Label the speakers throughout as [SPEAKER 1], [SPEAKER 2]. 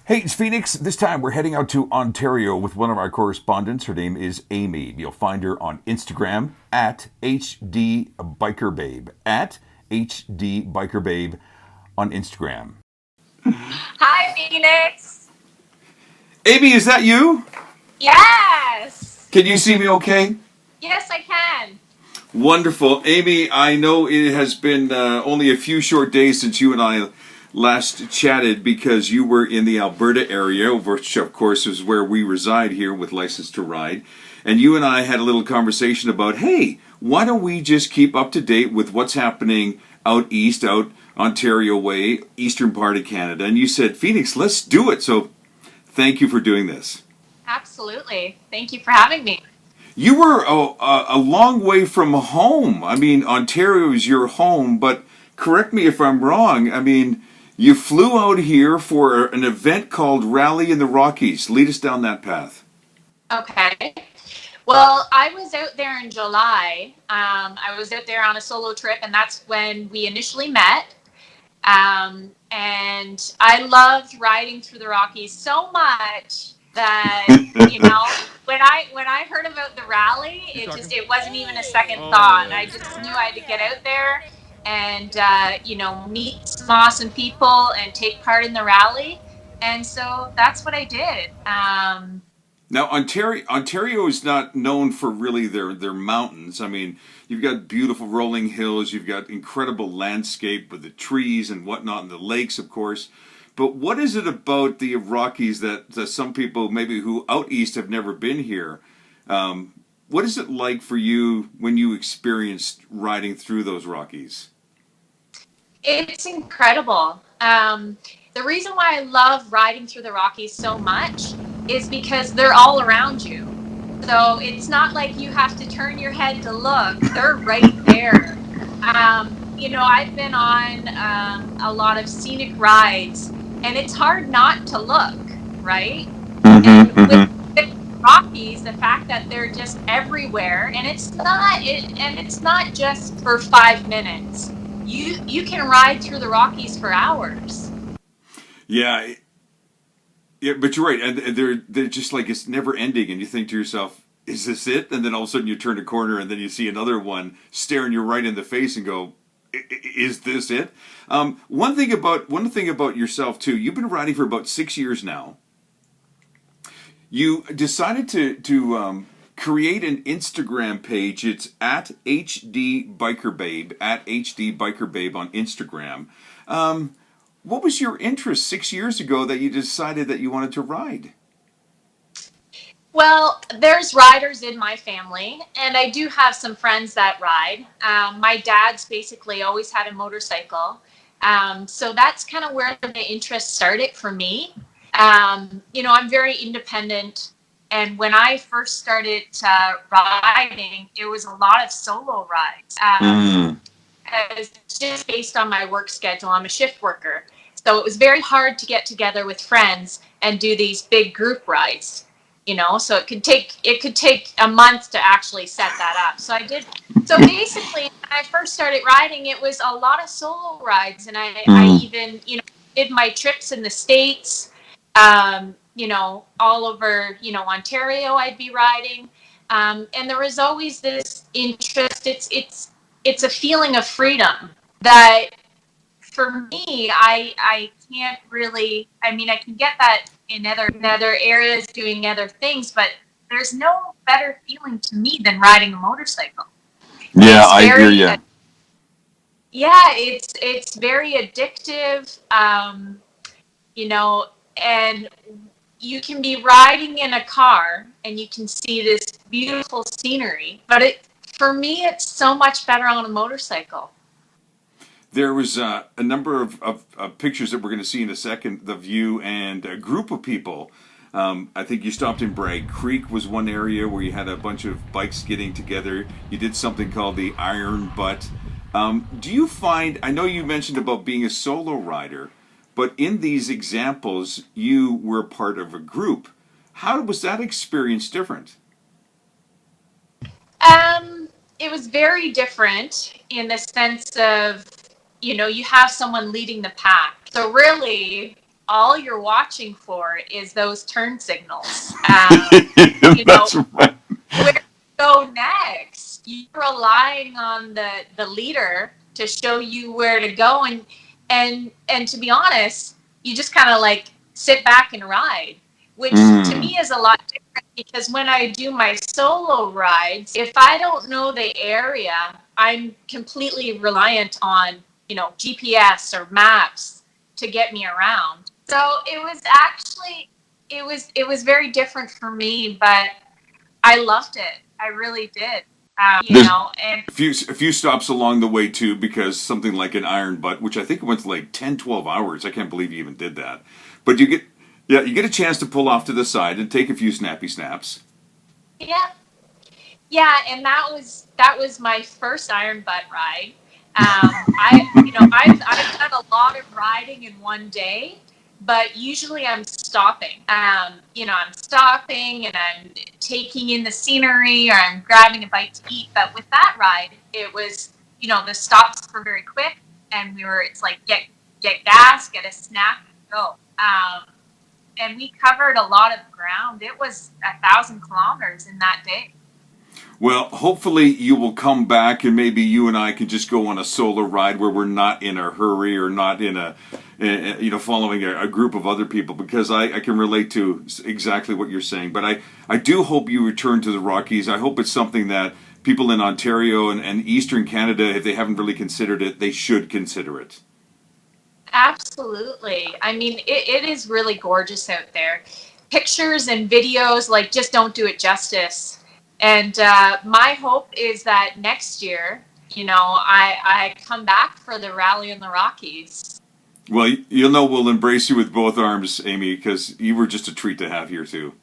[SPEAKER 1] Hey, it's Phoenix. This time we're heading out to Ontario with one of our correspondents. Her name is Amie. You'll find her on Instagram at HDBikerBabe. At HDBikerBabe on Instagram.
[SPEAKER 2] Hi, Phoenix.
[SPEAKER 1] Amie, is that you?
[SPEAKER 2] Yes.
[SPEAKER 1] Can you see me okay?
[SPEAKER 2] Yes, I can.
[SPEAKER 1] Wonderful. Amie, I know it has been only a few short days since you and I last chatted because you were in the Alberta area, which of course is where we reside here with License to Ride. And you and I had a little conversation about, hey, why don't we just keep up to date with what's happening out east, out Ontario way, eastern part of Canada. And you said, Phoenix, let's do it. So thank you for doing this.
[SPEAKER 2] Absolutely. Thank you for having me.
[SPEAKER 1] You were a long way from home. I mean, Ontario is your home, but correct me if I'm wrong. I mean, you flew out here for an event called Rally in the Rockies. Lead us down that path.
[SPEAKER 2] Okay. Well, I was out there in July. I was out there on a solo trip, and that's when we initially met. And I loved riding through the Rockies so much that when I heard about the rally, it wasn't even a second thought. I just knew I had to get out there and meet some awesome people and take part in the rally. And so that's what I did.
[SPEAKER 1] Now, Ontario is not known for really their mountains. I mean, you've got beautiful rolling hills, you've got incredible landscape with the trees and whatnot, and the lakes, of course. But what is it about the Rockies that some people maybe who out east have never been here? What is it like for you when you experienced riding through those Rockies?
[SPEAKER 2] It's incredible. The reason why I love riding through the Rockies so much is because they're all around you. So it's not like you have to turn your head to look, they're right there. I've been on a lot of scenic rides, and it's hard not to look, right? And with the Rockies, the fact that they're just everywhere, and it's not just for 5 minutes. You can ride through the Rockies for hours.
[SPEAKER 1] Yeah, yeah, but you're right, and they're just like it's never ending, and you think to yourself, "Is this it?" And then all of a sudden you turn a corner, and then you see another one staring you right in the face, and go, "Is this it?" One thing about yourself too. You've been riding for about 6 years now. You decided to create an Instagram page. It's at HD Biker Babe on Instagram. What was your interest 6 years ago that you decided that you wanted to ride?
[SPEAKER 2] Well, there's riders in my family, and I do have some friends that ride. My dad's basically always had a motorcycle. So that's kind of where the interest started for me. I'm very independent. And when I first started riding, it was a lot of solo rides.
[SPEAKER 1] Mm.
[SPEAKER 2] As just based on my work schedule, I'm a shift worker. So it was very hard to get together with friends and do these big group rides, so it could take a month to actually set that up. So basically when I first started riding, it was a lot of solo rides, and I
[SPEAKER 1] Mm.
[SPEAKER 2] even, did my trips in the States, all over, Ontario I'd be riding. And there was always this interest. It's a feeling of freedom that for me, I can't really. I mean, I can get that in other areas doing other things, but there's no better feeling to me than riding a motorcycle.
[SPEAKER 1] Yeah,
[SPEAKER 2] It's
[SPEAKER 1] I hear
[SPEAKER 2] very,
[SPEAKER 1] you.
[SPEAKER 2] yeah, it's very addictive. You know, and you can be riding in a car and you can see this beautiful scenery, but for me, it's so much better on a motorcycle.
[SPEAKER 1] There was a number of pictures that we're going to see in a second of you and a group of people. I think you stopped in Bragg Creek was one area where you had a bunch of bikes getting together. You did something called the Iron Butt. Do you find, I know you mentioned about being a solo rider, but in these examples, you were part of a group. How was that experience different?
[SPEAKER 2] Um, it was very different in the sense of, you have someone leading the pack. So really, all you're watching for is those turn signals. You know,
[SPEAKER 1] That's right.
[SPEAKER 2] where to go next. You're relying on the leader to show you where to go, and to be honest, you just kind of like sit back and ride, which to
[SPEAKER 1] Mm.
[SPEAKER 2] me is a lot different because when I do my solo rides, if I don't know the area, I'm completely reliant on, you know, GPS or maps to get me around. So it was actually it was very different for me, but I loved it. I really did. You
[SPEAKER 1] There's
[SPEAKER 2] know, and
[SPEAKER 1] a few stops along the way too, because something like an iron butt, which I think went to like 10, 12 hours. I can't believe you even did that. But you get a chance to pull off to the side and take a few snappy snaps.
[SPEAKER 2] yeah, yeah, and that was my first iron butt ride. I've done a lot of riding in one day, but usually I'm stopping. I'm stopping and I'm taking in the scenery or I'm grabbing a bite to eat. But with that ride, it was, the stops were very quick, and it's like get gas, get a snack, and go. And we covered a lot of ground. It was 1,000 kilometers in that day.
[SPEAKER 1] Well, hopefully you will come back and maybe you and I can just go on a solo ride where we're not in a hurry or not in following a group of other people, because I can relate to exactly what you're saying. But I do hope you return to the Rockies. I hope it's something that people in Ontario and Eastern Canada, if they haven't really considered it, they should consider it.
[SPEAKER 2] Absolutely. I mean, it is really gorgeous out there. Pictures and videos like just don't do it justice. And my hope is that next year, I come back for the rally in the Rockies.
[SPEAKER 1] Well, you'll know we'll embrace you with both arms, Amie, because you were just a treat to have here too.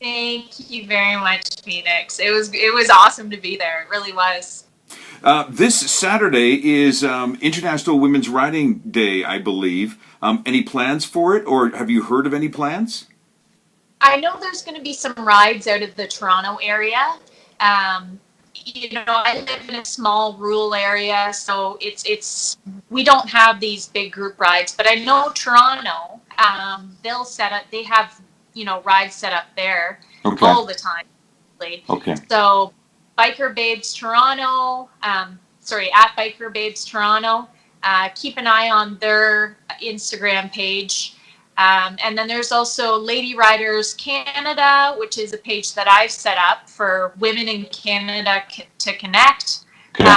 [SPEAKER 2] Thank you very much, Phoenix. It was awesome to be there. It really was.
[SPEAKER 1] This Saturday is International Women's Riding Day, I believe. Any plans for it, or have you heard of any plans?
[SPEAKER 2] I know there's going to be some rides out of the Toronto area. Um, I live in a small rural area, so it's we don't have these big group rides. But I know Toronto, they have rides set up there
[SPEAKER 1] Okay.
[SPEAKER 2] all the time. Really.
[SPEAKER 1] Okay.
[SPEAKER 2] So Biker Babes Toronto, at Biker Babes Toronto, keep an eye on their Instagram page. And then there's also Lady Riders Canada, which is a page that I've set up for women in Canada to connect.
[SPEAKER 1] Okay.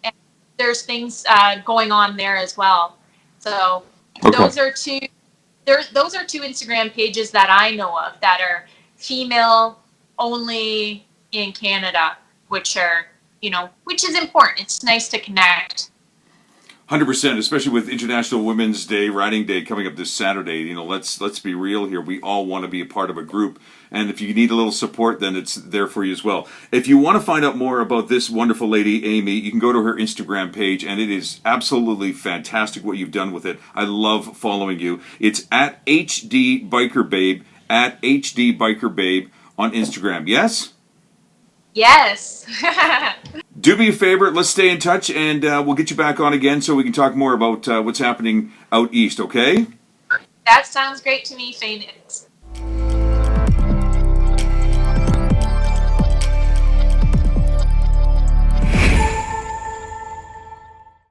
[SPEAKER 2] And there's things going on there as well. So
[SPEAKER 1] Okay.
[SPEAKER 2] those are two Instagram pages that I know of that are female only in Canada, which is important. It's nice to connect.
[SPEAKER 1] 100%, especially with International Women's Day, Riding Day coming up this Saturday. Let's be real here. We all want to be a part of a group, and if you need a little support, then it's there for you as well. If you want to find out more about this wonderful lady, Amie, you can go to her Instagram page, and it is absolutely fantastic what you've done with it. I love following you. It's at HD Biker Babe, at HD Biker Babe on Instagram. Yes?
[SPEAKER 2] Yes.
[SPEAKER 1] Do me a favor, let's stay in touch, and we'll get you back on again so we can talk more about what's happening out east, okay?
[SPEAKER 2] That sounds great to me, Phoenix.